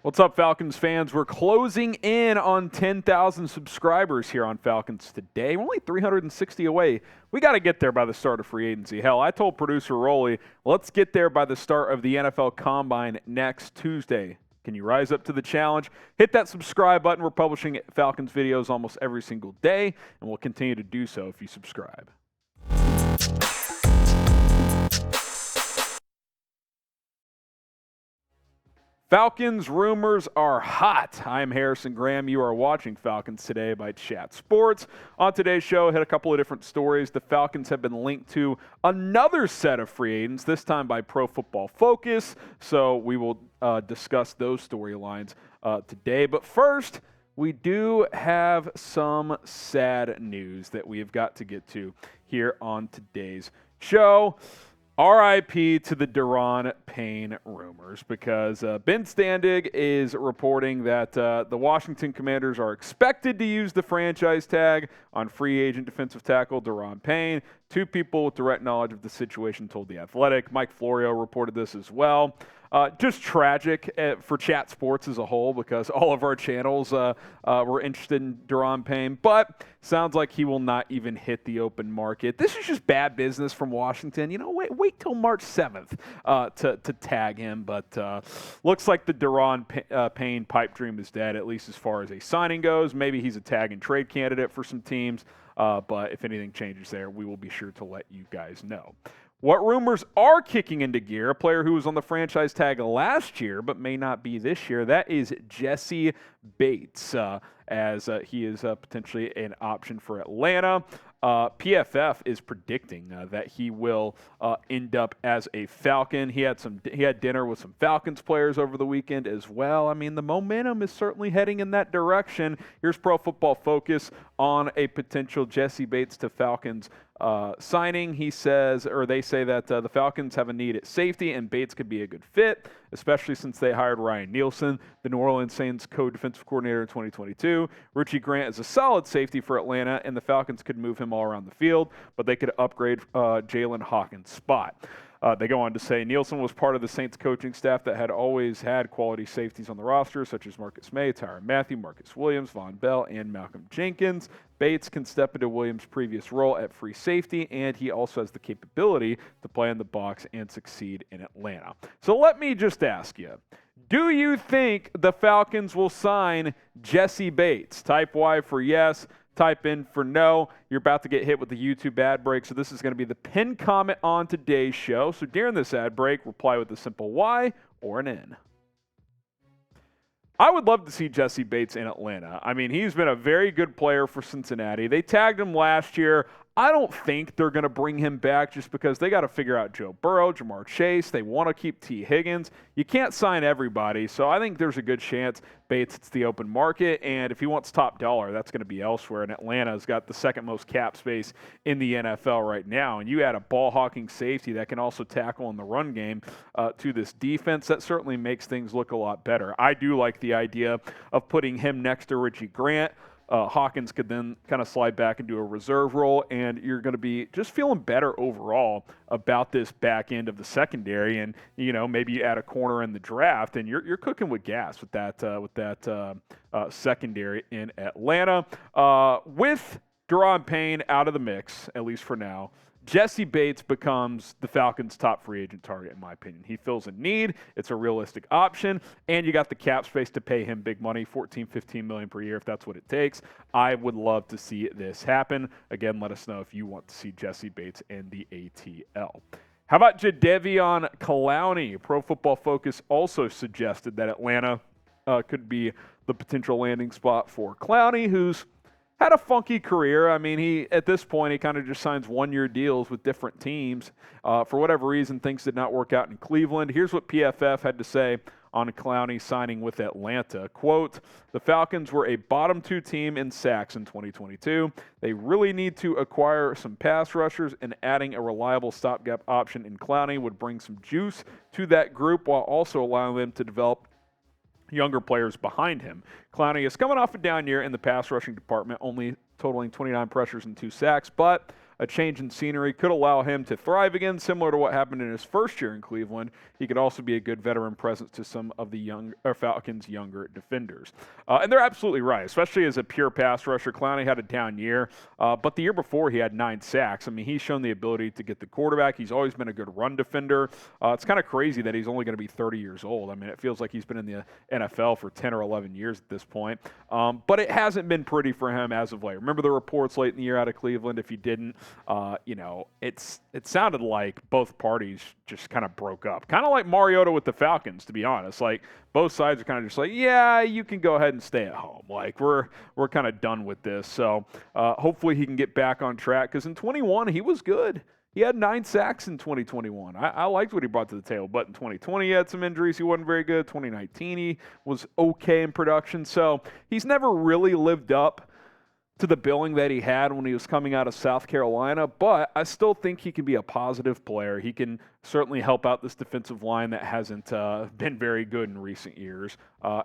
What's up, Falcons fans? We're closing in on 10,000 subscribers here on Falcons Today. We're only 360 away. We got to get there by the start of free agency. Hell, I told producer Rolly, let's get there by the start of the NFL Combine next Tuesday. Can you rise up to the challenge? Hit that subscribe button. We're publishing Falcons videos almost every single day, and we'll continue to do so if you subscribe. Falcons rumors are hot. I'm Harrison Graham. You are watching Falcons Today by Chat Sports. On today's show, I had a couple of different stories. The Falcons have been linked to another set of free agents, this time by Pro Football Focus. So we will discuss those storylines today. But first, we do have some sad news that we have got to get to here on today's show. R.I.P. to the Daron Payne rumors, because Ben Standig is reporting that the Washington Commanders are expected to use the franchise tag on free agent defensive tackle Daron Payne. Two people with direct knowledge of the situation told The Athletic. Mike Florio reported this as well. Just tragic for Chat Sports as a whole, because all of our channels were interested in Daron Payne, but sounds like he will not even hit the open market. This is just bad business from Washington. You know, wait till March 7th to tag him, but looks like the Daron Payne pipe dream is dead, at least as far as a signing goes. Maybe he's a tag and trade candidate for some teams, but if anything changes there, we will be sure to let you guys know. What rumors are kicking into gear, a player who was on the franchise tag last year but may not be this year, that is Jessie Bates, as he is potentially an option for Atlanta. PFF is predicting that he will end up as a Falcon. He had dinner with some Falcons players over the weekend as well. I mean, the momentum is certainly heading in that direction. Here's Pro Football Focus on a potential Jessie Bates to Falcons signing. He says, or they say that the Falcons have a need at safety, and Bates could be a good fit, especially since they hired Ryan Nielsen, the New Orleans Saints co-defensive coordinator in 2022. Richie Grant is a solid safety for Atlanta, and the Falcons could move him all around the field, but they could upgrade Jaylinn Hawkins' spot. They go on to say Nielsen was part of the Saints coaching staff that had always had quality safeties on the roster, such as Marcus May, Tyrann Mathieu, Marcus Williams, Von Bell, and Malcolm Jenkins. Bates can step into Williams' previous role at free safety, and he also has the capability to play in the box and succeed in Atlanta. So let me just ask you, do you think the Falcons will sign Jessie Bates? Type Y for yes. Type in for no. You're about to get hit with the YouTube ad break, so this is going to be the pinned comment on today's show. So during this ad break, reply with a simple Y or an N. I would love to see Jessie Bates in Atlanta. I mean, he's been a very good player for Cincinnati. They tagged him last year. I don't think they're going to bring him back just because they got to figure out Joe Burrow, Jamar Chase. They want to keep T. Higgins. You can't sign everybody, so I think there's a good chance Bates hits the open market, and if he wants top dollar, that's going to be elsewhere, and Atlanta's got the second most cap space in the NFL right now, and you add a ball-hawking safety that can also tackle in the run game to this defense, that certainly makes things look a lot better. I do like the idea of putting him next to Richie Grant. Hawkins could then kind of slide back into a reserve role, and you're going to be just feeling better overall about this back end of the secondary. And maybe you add a corner in the draft, and you're cooking with gas with that secondary in Atlanta. With Daron Payne out of the mix, at least for now, Jessie Bates becomes the Falcons' top free agent target, in my opinion. He fills a need. It's a realistic option, and you got the cap space to pay him big money, $14-15 million per year, if that's what it takes. I would love to see this happen. Again, let us know if you want to see Jessie Bates in the ATL. How about Jadeveon Clowney? Pro Football Focus also suggested that Atlanta could be the potential landing spot for Clowney, who's had a funky career. I mean, at this point, he kind of just signs one-year deals with different teams. For whatever reason, things did not work out in Cleveland. Here's what PFF had to say on Clowney signing with Atlanta. Quote, the Falcons were a bottom 2 team in sacks in 2022. They really need to acquire some pass rushers, and adding a reliable stopgap option in Clowney would bring some juice to that group while also allowing them to develop younger players behind him. Clowney is coming off a down year in the pass rushing department, only totaling 29 pressures and 2 sacks, but a change in scenery could allow him to thrive again, similar to what happened in his first year in Cleveland. He could also be a good veteran presence to some of the Falcons' younger defenders. And they're absolutely right, especially as a pure pass rusher. Clowney had a down year, but the year before he had 9 sacks. I mean, he's shown the ability to get the quarterback. He's always been a good run defender. It's kind of crazy that he's only going to be 30 years old. I mean, it feels like he's been in the NFL for 10 or 11 years at this point. But it hasn't been pretty for him as of late. Remember the reports late in the year out of Cleveland? If you didn't, it sounded like both parties just kind of broke up. Kind of like Mariota with the Falcons, to be honest. Like, both sides are kind of just like, yeah, you can go ahead and stay at home. Like, we're kind of done with this. So hopefully he can get back on track, because in 21 he was good. He had 9 sacks in 2021. I liked what he brought to the table. But in 2020 he had some injuries. He wasn't very good. 2019 he was okay in production. So he's never really lived up to the billing that he had when he was coming out of South Carolina, but I still think he can be a positive player. He can certainly help out this defensive line that hasn't been very good in recent years,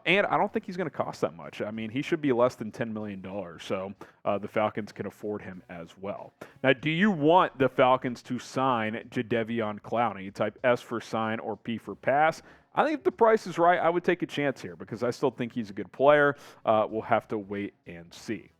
and I don't think he's going to cost that much. I mean, he should be less than $10 million, so the Falcons can afford him as well. Now, do you want the Falcons to sign Jadeveon Clowney? Type S for sign or P for pass. I think if the price is right, I would take a chance here, because I still think he's a good player. We'll have to wait and see.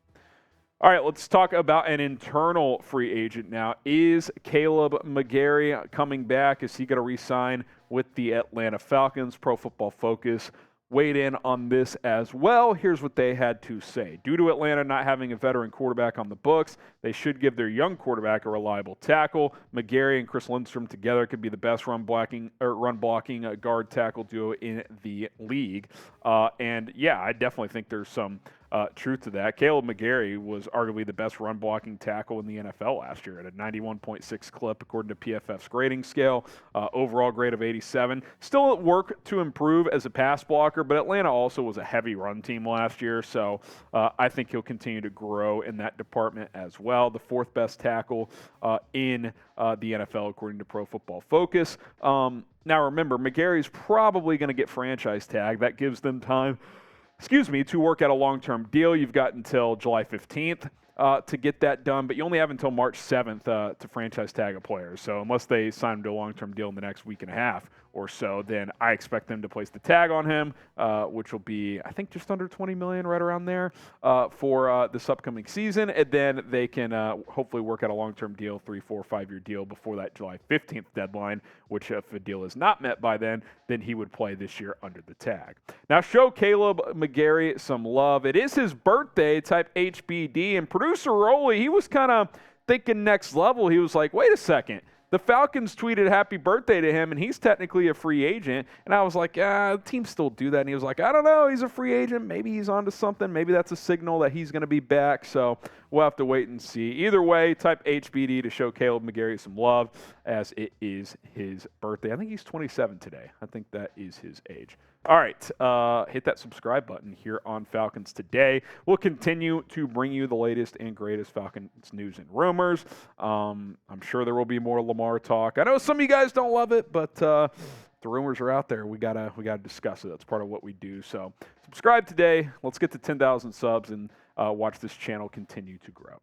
All right, let's talk about an internal free agent now. Is Kaleb McGary coming back? Is he going to re-sign with the Atlanta Falcons? Pro Football Focus weighed in on this as well. Here's what they had to say. Due to Atlanta not having a veteran quarterback on the books, they should give their young quarterback a reliable tackle. McGary and Chris Lindstrom together could be the best run blocking guard tackle duo in the league. And yeah, I definitely think there's some truth to that. Kaleb McGary was arguably the best run blocking tackle in the NFL last year at a 91.6 clip according to PFF's grading scale, overall grade of 87. Still at work to improve as a pass blocker, but Atlanta also was a heavy run team last year, so I think he'll continue to grow in that department as well. The 4th best tackle in the NFL according to Pro Football Focus. Now remember, McGary's probably going to get franchise tag. That gives them time to work out a long-term deal. You've got until July 15th to get that done, but you only have until March 7th to franchise tag a player. So unless they sign him to a long-term deal in the next week and a half or so, then I expect them to place the tag on him, which will be, I think, just under $20 million, right around there, for this upcoming season. And then they can hopefully work out a long-term deal, 3, 4, 5-year deal before that July 15th deadline, which if a deal is not met by then he would play this year under the tag. Now, show Kaleb McGary some love. It is his birthday, type HBD, and producer Rolly, he was kind of thinking next level. He was like, wait a second. The Falcons tweeted happy birthday to him, and he's technically a free agent. And I was like, teams still do that. And he was like, I don't know. He's a free agent. Maybe he's onto something. Maybe that's a signal that he's going to be back. So we'll have to wait and see. Either way, type HBD to show Kaleb McGary some love, as it is his birthday. I think he's 27 today. I think that is his age. All right, hit that subscribe button here on Falcons Today. We'll continue to bring you the latest and greatest Falcons news and rumors. I'm sure there will be more Lamar talk. I know some of you guys don't love it, but the rumors are out there. We gotta discuss it. That's part of what we do. So subscribe today. Let's get to 10,000 subs and watch this channel continue to grow.